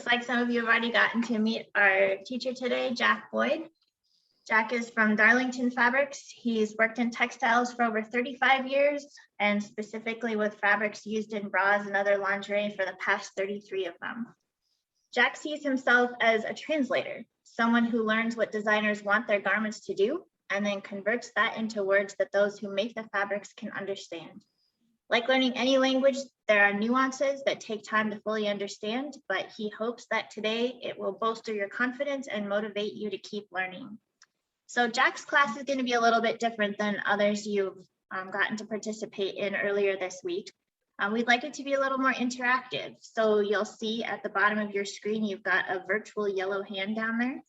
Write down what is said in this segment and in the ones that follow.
like some of you have already gotten to meet our teacher today, Jack Boyd. Jack is from Darlington Fabrics. He's worked in textiles for over 35 years and specifically with fabrics used in bras and other lingerie for the past 33 of them. Jack sees himself as a translator, someone who learns what designers want their garments to do and then converts that into words that those who make the fabrics can understand. Like learning any language, there are nuances that take time to fully understand, but he hopes that today it will bolster your confidence and motivate you to keep learning. So Jack's class is going to be a little bit different than others you've gotten to participate in earlier this week. We'd like it to be a little more interactive. So you'll see at the bottom of your screen, you've got a virtual yellow hand down there.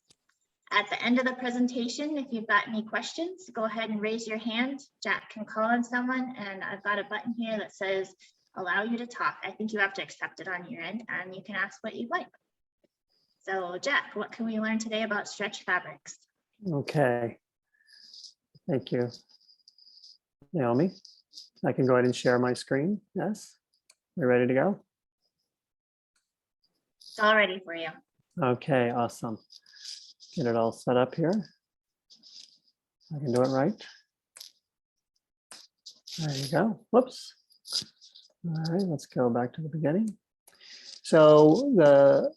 At the end of the presentation, if you've got any questions, go ahead and raise your hand. Jack can call on someone, and I've got a button here that says allow you to talk. I think you have to accept it on your end, and you can ask what you'd like. So Jack, what can we learn today about stretch fabrics? Okay, thank you, Naomi. I can go ahead and share my screen. Yes, we're ready to go. It's all ready for you. Okay, awesome. Get it all set up here. I can do it right. There you go. Whoops. All right, let's go back to the beginning. So the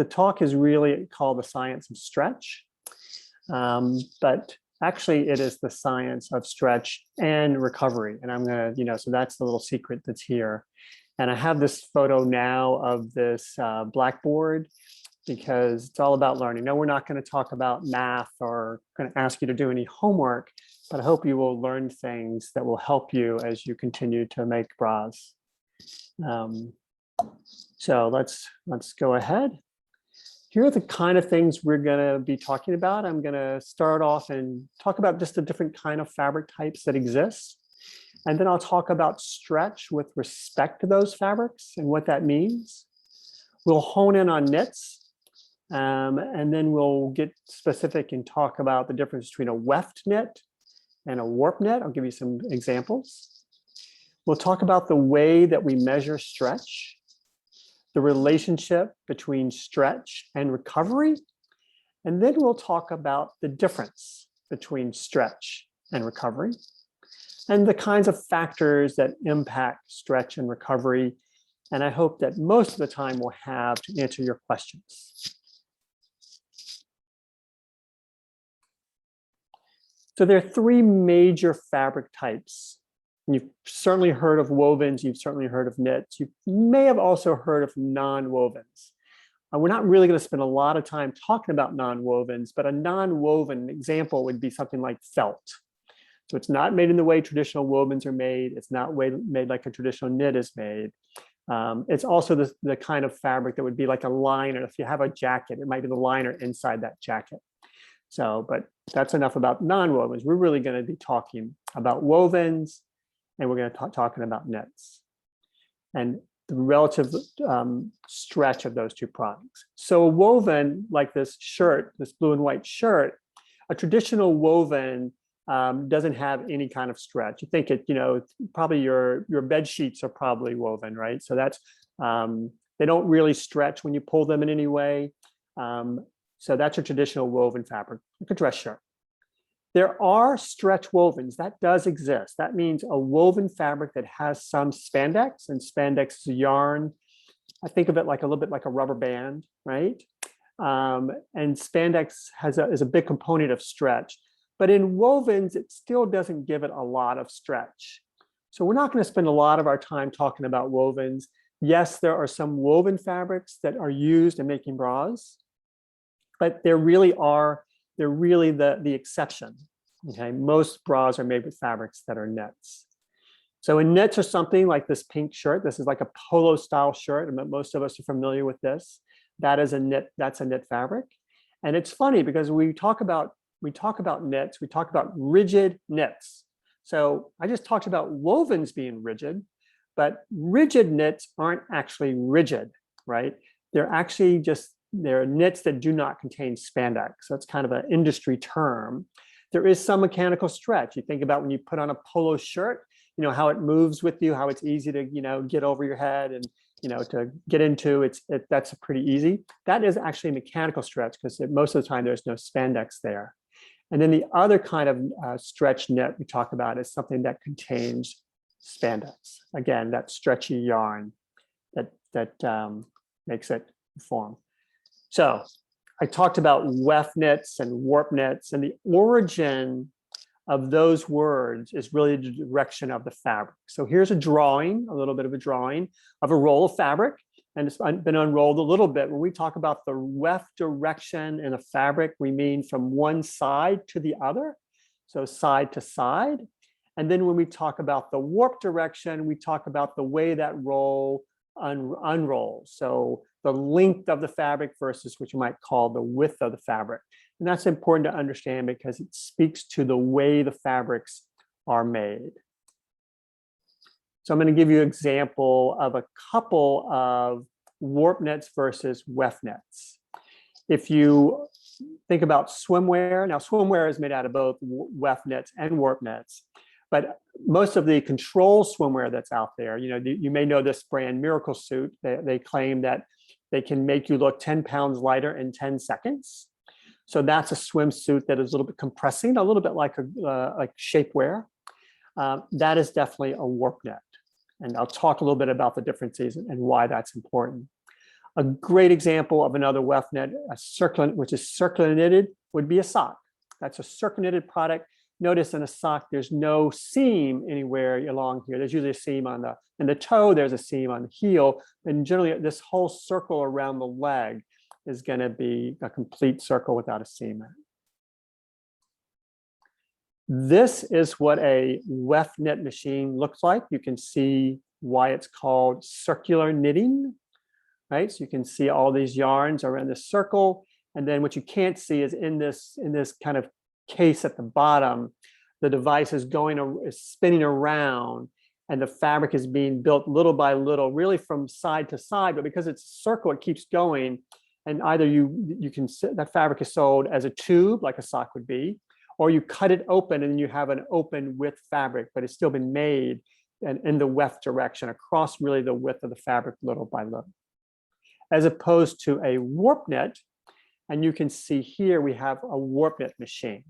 talk is really called The Science of Stretch, but actually it is the science of stretch and recovery. And I'm gonna, so that's the little secret that's here. And I have this photo now of this blackboard, because it's all about learning. No, we're not going to talk about math or going to ask you to do any homework, but I hope you will learn things that will help you as you continue to make bras. So let's go ahead. Here are the kind of things we're going to be talking about. I'm going to start off and talk about just the different kind of fabric types that exist. And then I'll talk about stretch with respect to those fabrics and what that means. We'll hone in on knits. And then we'll get specific and talk about the difference between a weft knit and a warp knit. I'll give you some examples. We'll talk about the way that we measure stretch, the relationship between stretch and recovery, and then we'll talk about the difference between stretch and recovery, and the kinds of factors that impact stretch and recovery. And I hope that most of the time we'll have to answer your questions. So there are three major fabric types. You've certainly heard of wovens, you've certainly heard of knits. You may have also heard of non-wovens. We're not really going to spend a lot of time talking about non-wovens, but a non-woven example would be something like felt. So it's not made in the way traditional wovens are made. It's not made like a traditional knit is made. It's also the kind of fabric that would be like a liner. If you have a jacket, it might be the liner inside that jacket. So, but that's enough about non-wovens. We're really going to be talking about wovens, and we're going to talking about knits and the relative stretch of those two products. So a woven, like this shirt, this blue and white shirt, a traditional woven doesn't have any kind of stretch. You think it, probably your bed sheets are probably woven, right? So that's, they don't really stretch when you pull them in any way. So that's a traditional woven fabric, like a dress shirt. There are stretch wovens, that does exist. That means a woven fabric that has some spandex, and spandex is a yarn. I think of it like a little bit like a rubber band, right? And spandex is a big component of stretch, but in wovens, it still doesn't give it a lot of stretch. So we're not going to spend a lot of our time talking about wovens. Yes, there are some woven fabrics that are used in making bras, but they're really the exception. Okay, most bras are made with fabrics that are knits. So in knits are something like this pink shirt. This is like a polo style shirt, and most of us are familiar with this. That is a knit. That's a knit fabric, and it's funny because we talk about knits. We talk about rigid knits. So I just talked about wovens being rigid, but rigid knits aren't actually rigid, right? They're actually they're knits that do not contain spandex. So it's kind of an industry term. There is some mechanical stretch. You think about when you put on a polo shirt, how it moves with you, how it's easy to, get over your head to get into. That's pretty easy. That is actually mechanical stretch because most of the time there's no spandex there. And then the other kind of stretch knit we talk about is something that contains spandex. Again, that stretchy yarn that makes it form. So I talked about weft knits and warp knits, and the origin of those words is really the direction of the fabric. So here's a drawing, a little bit of a drawing of a roll of fabric, and it's been unrolled a little bit. When we talk about the weft direction in a fabric, we mean from one side to the other, so side to side. And then when we talk about the warp direction, we talk about the way that roll unrolls. So the length of the fabric versus what you might call the width of the fabric. And that's important to understand because it speaks to the way the fabrics are made. So I'm going to give you an example of a couple of warp nets versus weft nets. If you think about swimwear, now swimwear is made out of both weft nets and warp nets, but most of the control swimwear that's out there, you may know this brand Miracle Suit. They claim that they can make you look 10 pounds lighter in 10 seconds. So that's a swimsuit that is a little bit compressing, a little bit like shapewear. That is definitely a warp net. And I'll talk a little bit about the differences and why that's important. A great example of another weft net, which is circular knitted, would be a sock. That's a circular knitted product. Notice in a sock, there's no seam anywhere along here. There's usually a seam in the toe, there's a seam on the heel, and generally this whole circle around the leg is going to be a complete circle without a seam in it. This is what a weft knit machine looks like. You can see why it's called circular knitting, right? So you can see all these yarns around this circle. And then what you can't see is in this kind of case at the bottom, the device is spinning around and the fabric is being built little by little, really from side to side. But because it's a circle, it keeps going. And either that fabric is sold as a tube, like a sock would be, or you cut it open and you have an open width fabric, but it's still been made in the weft direction across really the width of the fabric little by little. As opposed to a warp net, and you can see here we have a warp knit machine.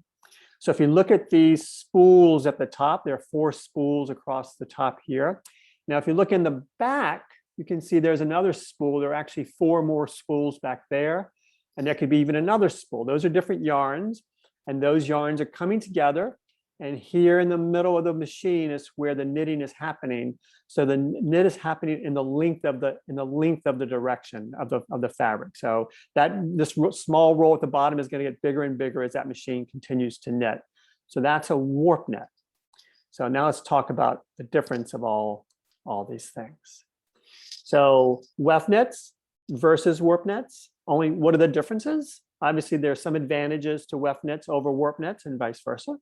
So if you look at these spools at the top, there are 4 spools across the top here. Now, if you look in the back, you can see there's another spool. There are actually 4 more spools back there, and there could be even another spool. Those are different yarns, and those yarns are coming together. And here in the middle of the machine is where the knitting is happening. So the knit is happening in the length of the direction of the fabric. So this small roll at the bottom is going to get bigger and bigger as that machine continues to knit. So that's a warp net. So now let's talk about the difference of all these things. So weft nets versus warp nets. What are the differences? Obviously, there are some advantages to weft nets over warp nets and vice versa.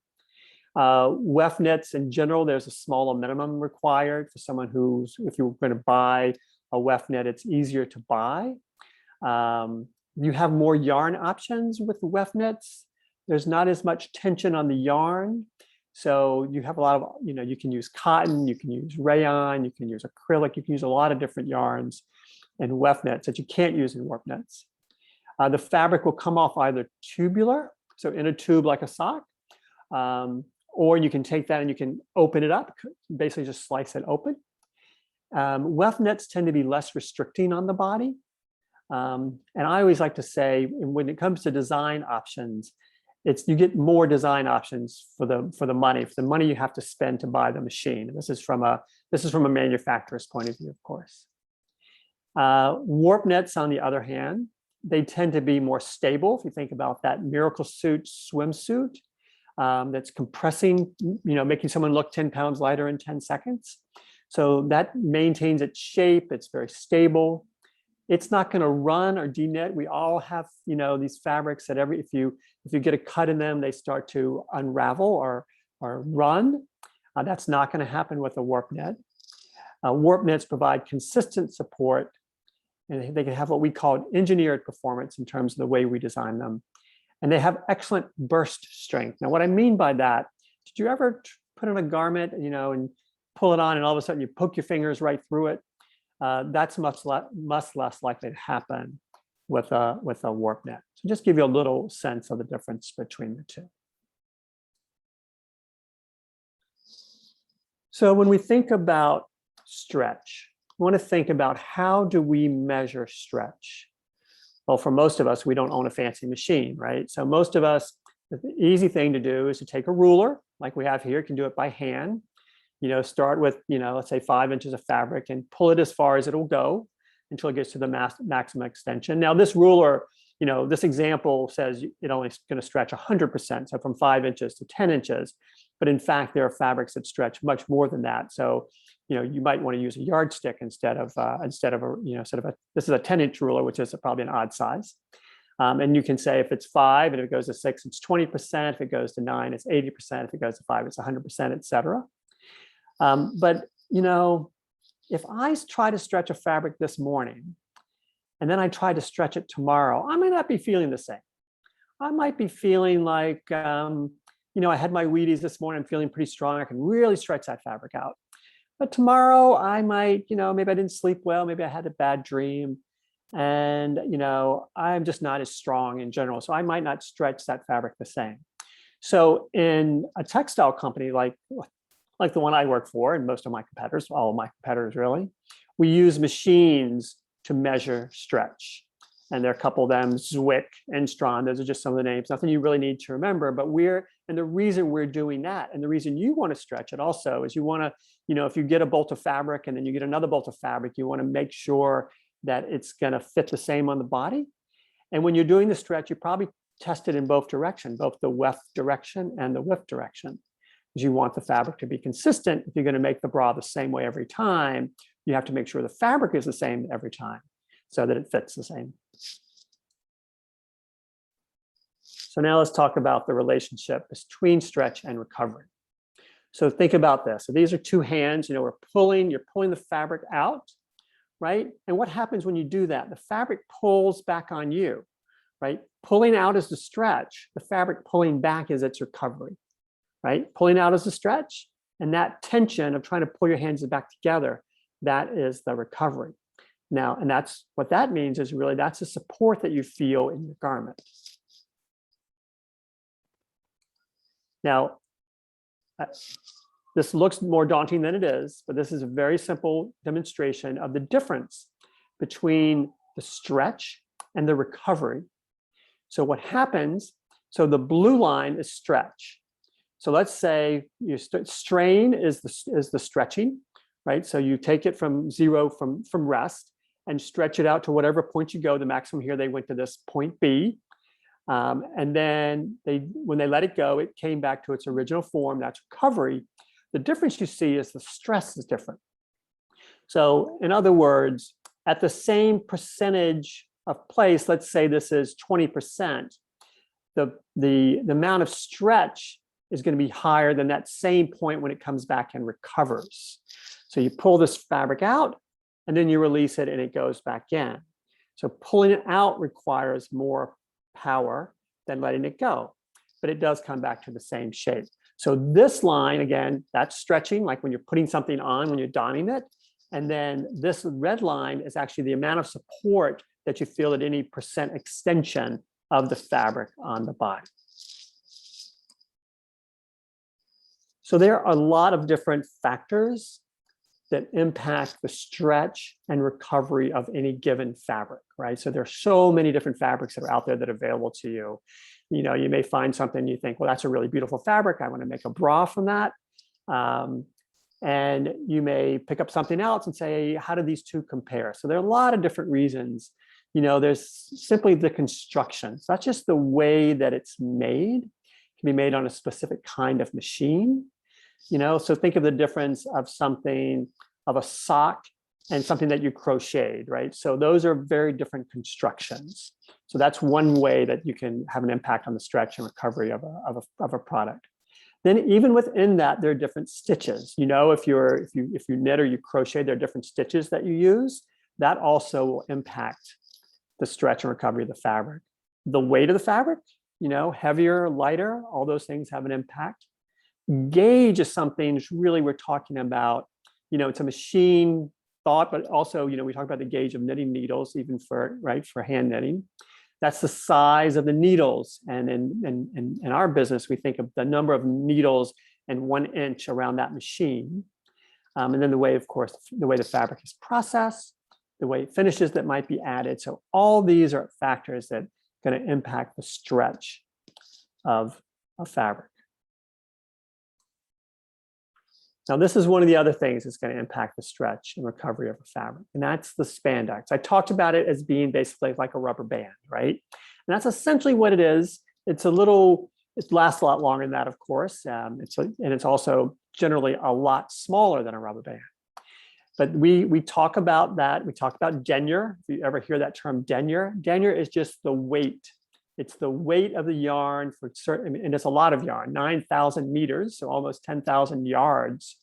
Weft nets in general, there's a smaller minimum required for someone if you're going to buy a weft net, it's easier to buy. You have more yarn options with weft nets. There's not as much tension on the yarn. So you have a lot of, you can use cotton, you can use rayon, you can use acrylic, you can use a lot of different yarns in weft nets that you can't use in warp nets. The fabric will come off either tubular, so in a tube like a sock, or you can take that and you can open it up, basically just slice it open. Weft nets tend to be less restricting on the body. And I always like to say, when it comes to design options, you get more design options for the money you have to spend to buy the machine. This is from a manufacturer's point of view, of course. Warp nets, on the other hand, they tend to be more stable. If you think about that Miracle Suit swimsuit, that's compressing, making someone look 10 pounds lighter in 10 seconds. So that maintains its shape. It's very stable. It's not going to run or deknit. We all have, these fabrics that if you get a cut in them, they start to unravel or run. That's not going to happen with a warp net. Warp nets provide consistent support, and they can have what we call engineered performance in terms of the way we design them. And they have excellent burst strength. Now, what I mean by that, did you ever put on a garment, and pull it on, and all of a sudden you poke your fingers right through it? that's much less likely to happen with a warp net. So just give you a little sense of the difference between the two. So when we think about stretch, we want to think about how do we measure stretch? Well, for most of us, we don't own a fancy machine, right? So most of us, the easy thing to do is to take a ruler like we have here. You can do it by hand. Start with, let's say 5 inches of fabric and pull it as far as it'll go until it gets to the maximum extension. Now this ruler, this example says it only is going to stretch 100%, so from 5 inches to 10 inches. But in fact, there are fabrics that stretch much more than that. So, you might want to use a yardstick instead of a, this is a 10-inch ruler, which is probably an odd size. And you can say if it's 5 and if it goes to 6, it's 20%. If it goes to 9, it's 80%. If it goes to 5, it's 100%, et cetera. But, if I try to stretch a fabric this morning, and then I try to stretch it tomorrow, I might not be feeling the same. I might be feeling like, I had my Wheaties this morning, I'm feeling pretty strong. I can really stretch that fabric out. But tomorrow I might, maybe I didn't sleep well, maybe I had a bad dream. And, I'm just not as strong in general. So I might not stretch that fabric the same. So in a textile company like the one I work for, and most of my competitors, all of my competitors really, we use machines to measure stretch. And there are a couple of them, Zwick and Strawn. Those are just some of the names, nothing you really need to remember, but and the reason we're doing that, and the reason you want to stretch it also is you want to, if you get a bolt of fabric and then you get another bolt of fabric, you want to make sure that it's going to fit the same on the body. And when you're doing the stretch, you probably test it in both directions, both the weft direction and the width direction. Because you want the fabric to be consistent. If you're going to make the bra the same way every time, you have to make sure the fabric is the same every time so that it fits the same. So now let's talk about the relationship between stretch and recovery. So think about this. So these are two hands, you're pulling the fabric out, right? And what happens when you do that? The fabric pulls back on you, right? Pulling out is the stretch. The fabric pulling back is its recovery, right? Pulling out is the stretch. And that tension of trying to pull your hands back together, that is the recovery. Now, and that's what that means is really that's the support that you feel in your garment. Now, this looks more daunting than it is, but this is a very simple demonstration of the difference between the stretch and the recovery. So what happens, so the blue line is stretch. So let's say you strain is the stretching, right? So you take it from zero from rest and stretch it out to whatever point you go. The maximum here, they went to this point B. And then when they let it go, it came back to its original form. That's recovery. The difference you see is the stress is different. So in other words, at the same percentage of place, let's say this is 20%, the amount of stretch is going to be higher than that same point when it comes back and recovers. So you pull this fabric out and then you release it and it goes back in. So pulling it out requires more power than letting it go, but it does come back to the same shape. So this line, again, that's stretching, like when you're putting something on, when you're donning it. And then this red line is actually the amount of support that you feel at any percent extension of the fabric on the body. So there are a lot of different factors that impact the stretch and recovery of any given fabric, right? So there are so many different fabrics that are out there that are available to you. You may find something you think, well, that's a really beautiful fabric. I want to make a bra from that. And you may pick up something else and say, how do these two compare? So there are a lot of different reasons. There's simply the construction. So that's just the way that it's made. It can be made on a specific kind of machine. So think of the difference of a sock and something that you crocheted, right? So those are very different constructions. So that's one way that you can have an impact on the stretch and recovery of a product. Then even within that, there are different stitches. If you knit or you crochet, there are different stitches that you use. That also will impact the stretch and recovery of the fabric. The weight of the fabric, heavier, lighter, all those things have an impact. Gauge is something really we're talking about. It's a machine thought, but also, we talk about the gauge of knitting needles, even for hand knitting. That's the size of the needles. And in our business, we think of the number of needles in 1 inch around that machine. And then the way, of course, the way the fabric is processed, the way it finishes that might be added. So all these are factors that are going to impact the stretch of a fabric. Now, this is one of the other things that's going to impact the stretch and recovery of a fabric, and that's the spandex. I talked about it as being basically like a rubber band, right? And that's essentially what it is. It lasts a lot longer than that, of course. And it's also generally a lot smaller than a rubber band. But we talk about that. We talk about denier. If you ever hear that term denier, denier is just the weight. It's the weight of the yarn for certain, and it's a lot of yarn, 9,000 meters, so almost 10,000 yards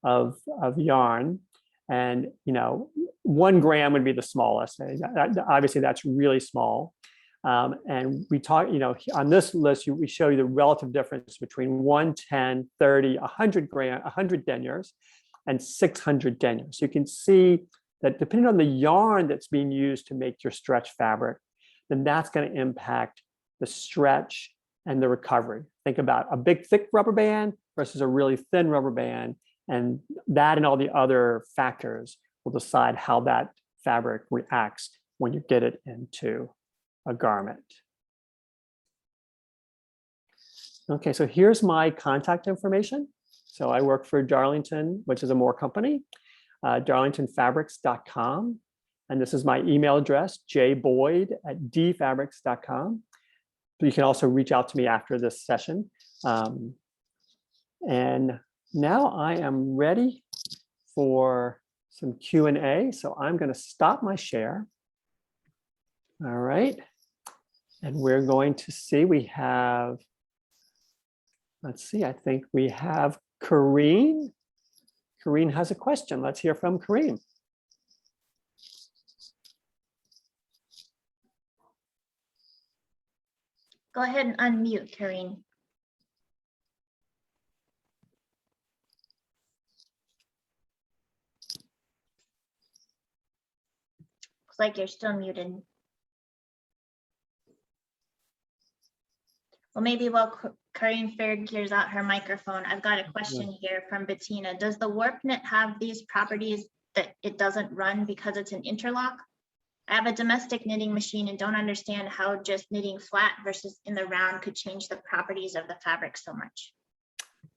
of yarn. And 1 gram would be the smallest. Obviously, that's really small. And we talk, on this list, we show you the relative difference between 1, 10, 30, 100 deniers, and 600 deniers. So you can see that depending on the yarn that's being used to make your stretch fabric, then that's going to impact the stretch and the recovery. Think about a big, thick rubber band versus a really thin rubber band. And that and all the other factors will decide how that fabric reacts when you get it into a garment. Okay, so here's my contact information. So I work for Darlington, which is a Moore company, darlingtonfabrics.com. And this is my email address, jboyd@dfabrics.com. You can also reach out to me after this session. And now I am ready for some Q&A. So I'm going to stop my share. All right. And we're going to see, we have, let's see, I think we have Kareen. Kareen has a question. Let's hear from Kareen. Go ahead and unmute, Kareen. Looks like you're still muted. Well, maybe while Kareen figures out her microphone, I've got a question here from Bettina. Does the warp knit have these properties that it doesn't run because it's an interlock? I have a domestic knitting machine and don't understand how just knitting flat versus in the round could change the properties of the fabric so much.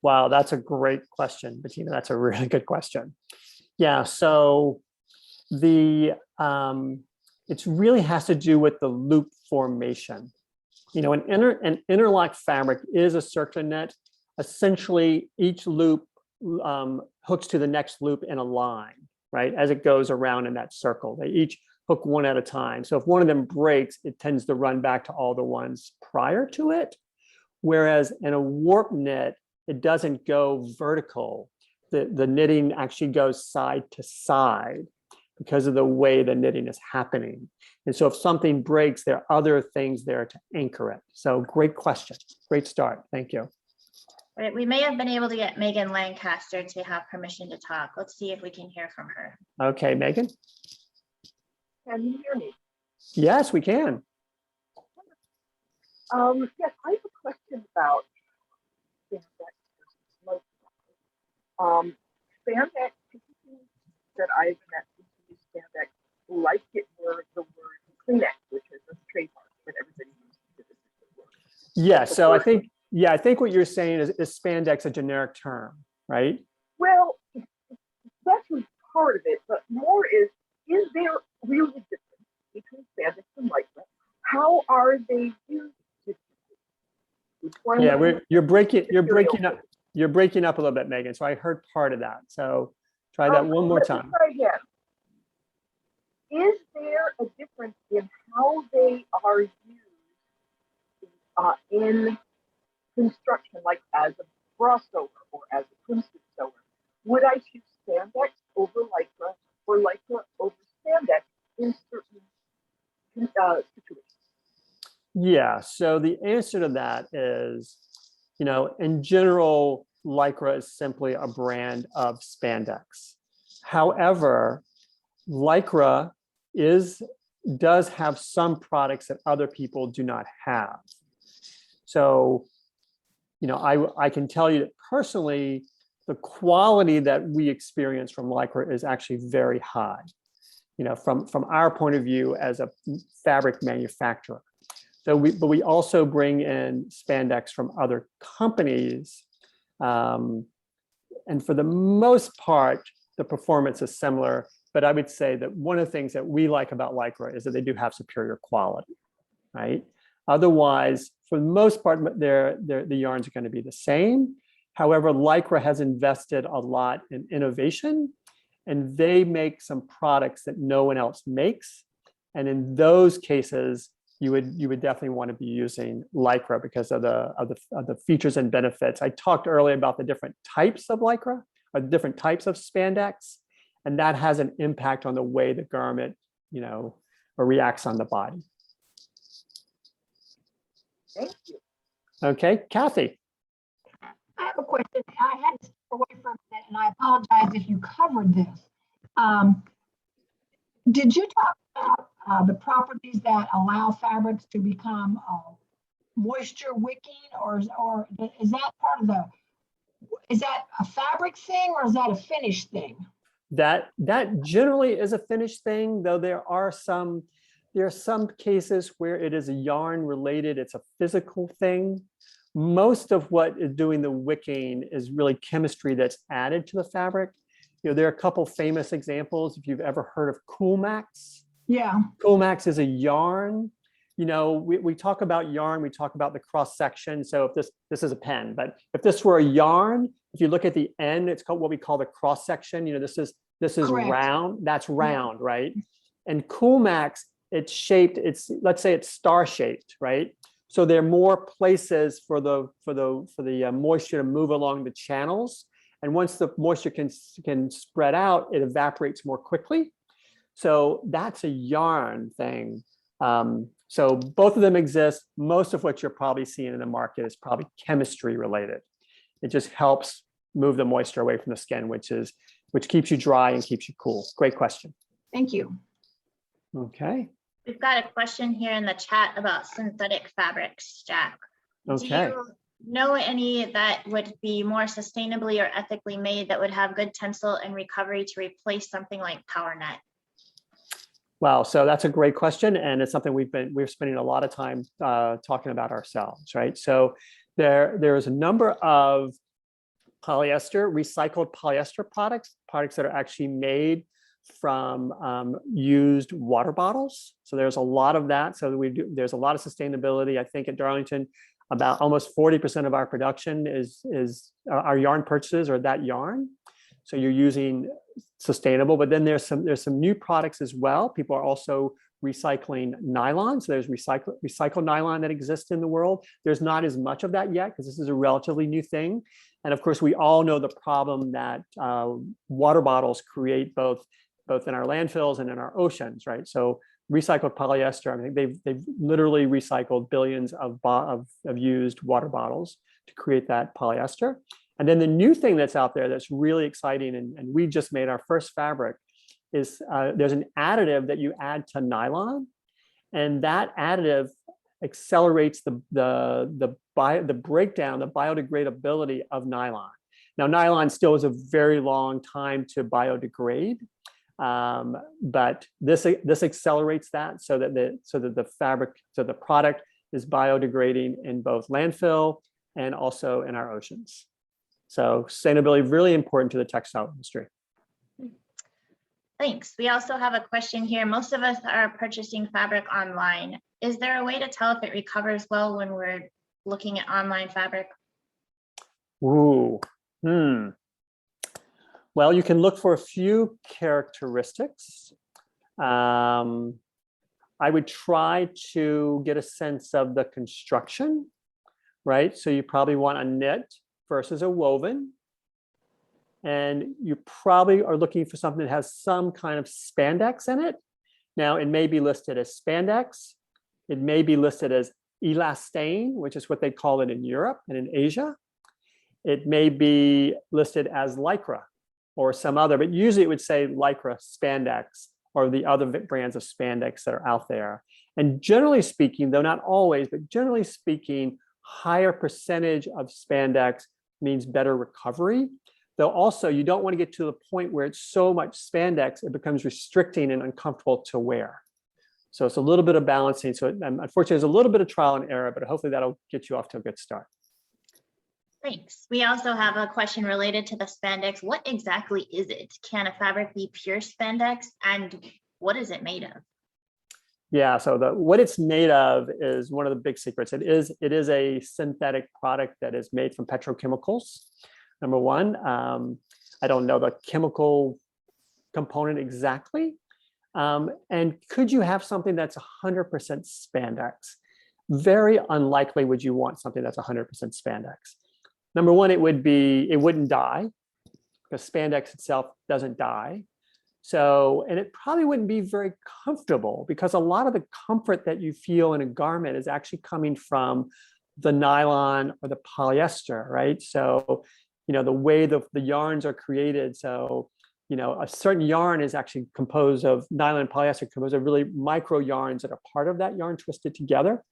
Wow, that's a great question, Bettina. That's a really good question. Yeah, so it really has to do with the loop formation. An interlock fabric is a circular knit. Essentially, each loop hooks to the next loop in a line, right? As it goes around in that circle, they each hook one at a time. So if one of them breaks, it tends to run back to all the ones prior to it. Whereas in a warp knit, it doesn't go vertical. The knitting actually goes side to side because of the way the knitting is happening. And so if something breaks, there are other things there to anchor it. So great question. Great start. Thank you. Right, we may have been able to get Megan Lancaster to have permission to talk. Let's see if we can hear from her. Okay, Megan. Can you hear me? Yes, we can. Yes, I have a question about spandex versus like spandex. People that I've met who use spandex like it more the word Kleenex, which is a trademark that everybody uses to this word. Yeah, so I think what you're saying is spandex a generic term, right? Well, that's part of it, but more is there really a difference between spandex and lycra? How are they used? Yeah, you're breaking up a little bit, Megan. So I heard part of that. So try that one more time. Try again. Is there a difference in how they are used in construction, like as a bra sewer or as a swimsuit sewer? Would I choose spandex over lycra or lycra over spandex in certain situations? Yeah, so the answer to that is, in general, lycra is simply a brand of spandex. However, Lycra does have some products that other people do not have. So, I can tell you that personally, the quality that we experience from Lycra is actually very high, from our point of view as a fabric manufacturer. But we also bring in spandex from other companies. And for the most part, the performance is similar. But I would say that one of the things that we like about Lycra is that they do have superior quality, right? Otherwise, for the most part, the yarns are going to be the same. However, Lycra has invested a lot in innovation, and they make some products that no one else makes. And in those cases, you would definitely want to be using Lycra because of the features and benefits. I talked earlier about the different types of Lycra, or different types of spandex, and that has an impact on the way the garment, or reacts on the body. Thank you. Okay, Kathy. I have a question. I had to step away for a minute, and I apologize if you covered this. Did you talk about the properties that allow fabrics to become moisture wicking, or is that part of is that a fabric thing, or is that a finish thing? That generally is a finished thing, though there are some cases where it is a yarn related, it's a physical thing. Most of what is doing the wicking is really chemistry that's added to the fabric. There are a couple famous examples. If you've ever heard of Coolmax. Yeah. Coolmax is a yarn. We talk about yarn, we talk about the cross section. So if this is a pen, but if this were a yarn, if you look at the end, it's called what we call the cross section. This is Correct. round. That's round, right? And Coolmax, it's shaped. Let's say it's star shaped, right? So there are more places for the moisture to move along the channels. And once the moisture can spread out, it evaporates more quickly. So that's a yarn thing. So both of them exist. Most of what you're probably seeing in the market is probably chemistry related. It just helps move the moisture away from the skin, which keeps you dry and keeps you cool. Great question. Thank you. Okay. We've got a question here in the chat about synthetic fabrics, Jack. Okay. Do you know any that would be more sustainably or ethically made that would have good tensile and recovery to replace something like PowerNet? Wow, so that's a great question, and it's something we're spending a lot of time talking about ourselves, right? So there's a number of recycled polyester products that are actually made from used water bottles. So there's a lot of that. So there's a lot of sustainability. I think at Darlington, about almost 40% of our production is our yarn purchases are that yarn. So you're using sustainable, but then there's some new products as well. People are also recycling nylon. So there's recycled nylon that exists in the world. There's not as much of that yet because this is a relatively new thing. And of course, we all know the problem that water bottles create both in our landfills and in our oceans, right? So recycled polyester, I think they've literally recycled billions of used water bottles to create that polyester. And then the new thing that's out there that's really exciting, and we just made our first fabric, is there's an additive that you add to nylon, and that additive accelerates the breakdown, the biodegradability of nylon. Now, nylon still is a very long time to biodegrade, but this accelerates that so that the product is biodegrading in both landfill and also in our oceans. So sustainability is really important to the textile industry. Thanks. We also have a question here. Most of us are purchasing fabric online. Is there a way to tell if it recovers well when we're looking at online fabric? Ooh. Well, you can look for a few characteristics. I would try to get a sense of the construction, right? So you probably want a knit versus a woven. And you probably are looking for something that has some kind of spandex in it. Now, it may be listed as spandex. It may be listed as elastane, which is what they call it in Europe and in Asia. It may be listed as lycra or some other, but usually it would say lycra spandex or the other brands of spandex that are out there. And generally speaking, though not always, but generally speaking, higher percentage of spandex means better recovery. Though also you don't want to get to the point where it's so much spandex, it becomes restricting and uncomfortable to wear. So it's a little bit of balancing. So unfortunately, there's a little bit of trial and error, but hopefully that'll get you off to a good start. Thanks. We also have a question related to the spandex. What exactly is it? Can a fabric be pure spandex, and what is it made of? Yeah, so what it's made of is one of the big secrets. It is a synthetic product that is made from petrochemicals. Number one, I don't know the chemical component exactly. And could you have something that's 100% spandex? Very unlikely would you want something that's 100% spandex. Number one, it wouldn't dye, because spandex itself doesn't dye. So, and it probably wouldn't be very comfortable, because a lot of the comfort that you feel in a garment is actually coming from the nylon or the polyester, right? So, the way the yarns are created. So, a certain yarn is actually composed of nylon and polyester, composed of really micro yarns that are part of that yarn twisted together.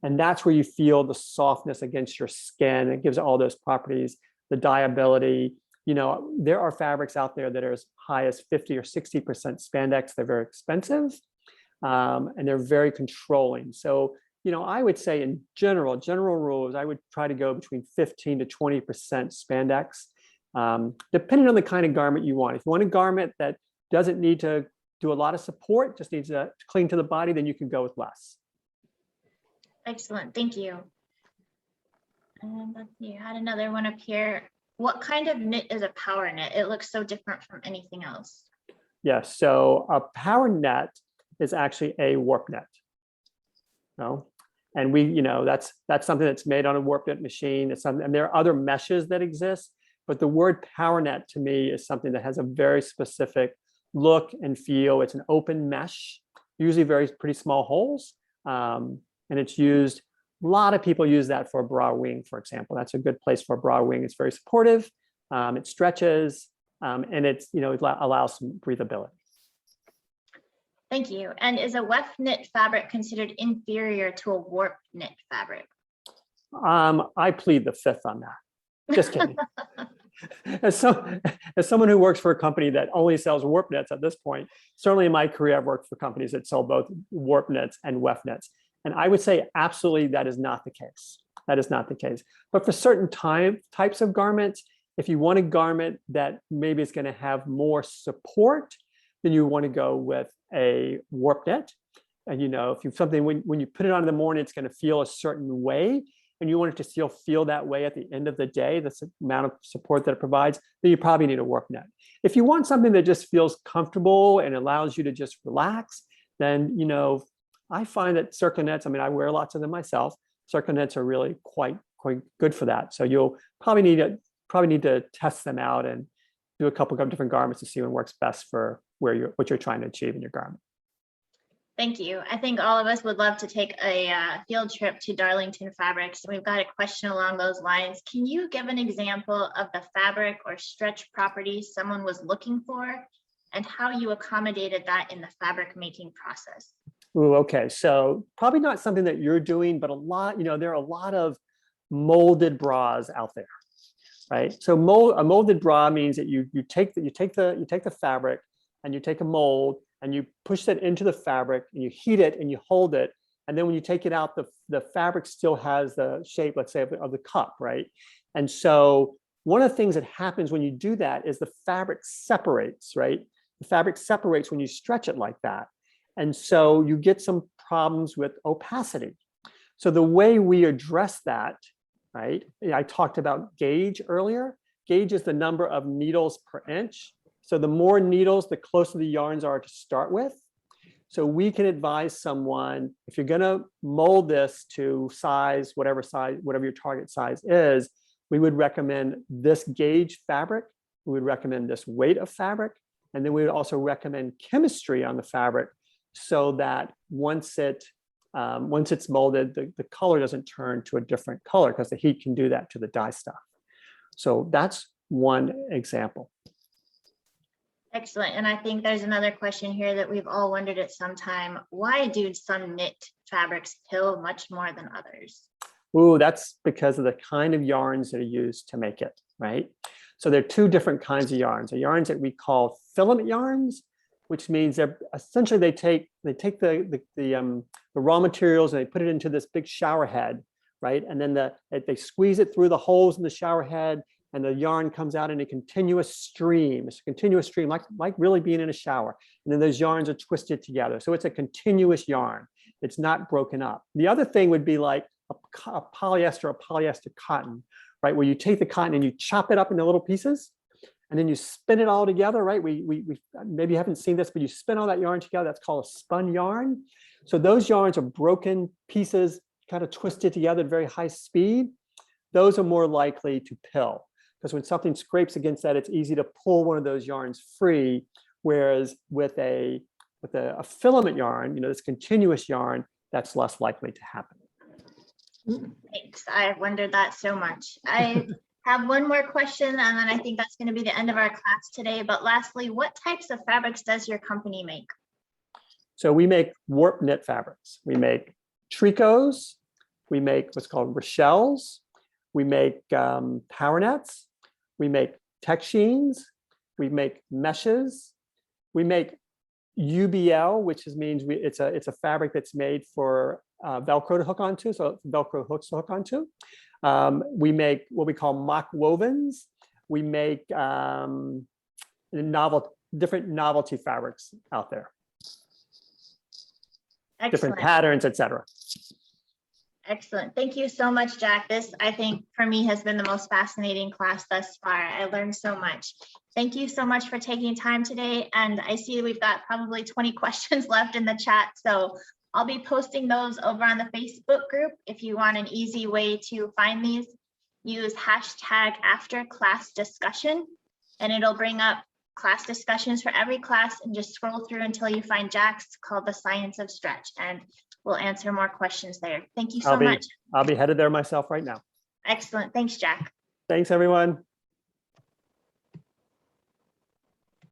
And that's where you feel the softness against your skin. It gives all those properties, the dyeability. There are fabrics out there that are as high as 50 or 60% spandex. They're very expensive, and they're very controlling. So, I would say in general rules, I would try to go between 15 to 20% spandex, depending on the kind of garment you want. If you want a garment that doesn't need to do a lot of support, just needs to cling to the body, then you can go with less. Excellent, thank you. And let's see, I had another one up here. What kind of knit is a power knit? It looks so different from anything else. Yes, so a power net is actually a warp net. And that's something that's made on a warp knit machine. It's something, and there are other meshes that exist, but the word power net to me is something that has a very specific look and feel. It's an open mesh, usually pretty small holes. And it's used, a lot of people use that for a bra wing, for example. That's a good place for a bra wing. It's very supportive, it stretches, and it allows some breathability. Thank you. And is a weft knit fabric considered inferior to a warp knit fabric? I plead the fifth on that. Just kidding. As someone who works for a company that only sells warp knits at this point, certainly in my career, I've worked for companies that sell both warp knits and weft knits. And I would say absolutely that is not the case. That is not the case. But for certain types of garments, if you want a garment that maybe is going to have more support, then you want to go with a warp knit. And if you something when you put it on in the morning, it's going to feel a certain way, and you want it to still feel that way at the end of the day, the amount of support that it provides, then you probably need a warp knit. If you want something that just feels comfortable and allows you to just relax, then I find that circle nets, I wear lots of them myself. Circle nets are really quite good for that. So you'll probably need to test them out and do a couple of different garments to see what works best for what you're trying to achieve in your garment. Thank you. I think all of us would love to take a field trip to Darlington Fabrics. We've got a question along those lines. Can you give an example of the fabric or stretch properties someone was looking for, and how you accommodated that in the fabric making process? Ooh, okay. So probably not something that you're doing, but there are a lot of molded bras out there, right? So a molded bra means that you take the fabric and you take a mold and you push that into the fabric and you heat it and you hold it. And then when you take it out, the fabric still has the shape, let's say, of the cup, right? And so one of the things that happens when you do that is the fabric separates, right? The fabric separates when you stretch it like that. And so you get some problems with opacity. So the way we address that, right? I talked about gauge earlier. Gauge is the number of needles per inch. So the more needles, the closer the yarns are to start with. So we can advise someone, if you're gonna mold this to size, whatever your target size is, we would recommend this gauge fabric. We would recommend this weight of fabric. And then we would also recommend chemistry on the fabric, so that once it's molded, the color doesn't turn to a different color, because the heat can do that to the dye stuff. So that's one example. Excellent. And I think there's another question here that we've all wondered at some time. Why do some knit fabrics pill much more than others? Ooh, that's because of the kind of yarns that are used to make it, right? So there are two different kinds of yarns. The yarns that we call filament yarns, which means they're essentially they take the raw materials and they put it into this big shower head, right? And then they squeeze it through the holes in the shower head, and the yarn comes out in a continuous stream. It's a continuous stream, like really being in a shower. And then those yarns are twisted together. So it's a continuous yarn. It's not broken up. The other thing would be like a polyester or polyester cotton, right? Where you take the cotton and you chop it up into little pieces, and then you spin it all together, right? We maybe you haven't seen this, but you spin all that yarn together. That's called a spun yarn. So those yarns are broken pieces, kind of twisted together at very high speed. Those are more likely to pill, because when something scrapes against that, it's easy to pull one of those yarns free. Whereas with a filament yarn, this continuous yarn, that's less likely to happen. Thanks. I wondered that so much. I have one more question, and then I think that's going to be the end of our class today. But lastly, what types of fabrics does your company make? So we make warp knit fabrics. We make tricots. We make what's called Rochelles. We make power nets. We make tech sheens. We make meshes. We make UBL, which means it's a fabric that's made for Velcro to hook onto, so Velcro hooks to hook onto. We make what we call mock wovens. We make different novelty fabrics out there, different Excellent. patterns, etc. Excellent. Thank you so much, Jack. This, I think, for me has been the most fascinating class thus far. I learned so much. Thank you so much for taking time today. And I see we've got probably 20 questions left in the chat. So I'll be posting those over on the Facebook group. If you want an easy way to find these, use #AfterClassDiscussion, and it'll bring up class discussions for every class, and just scroll through until you find Jack's, called The Science of Stretch, and we'll answer more questions there. Thank you so much. I'll be headed there myself right now. Excellent. Thanks, Jack. Thanks, everyone.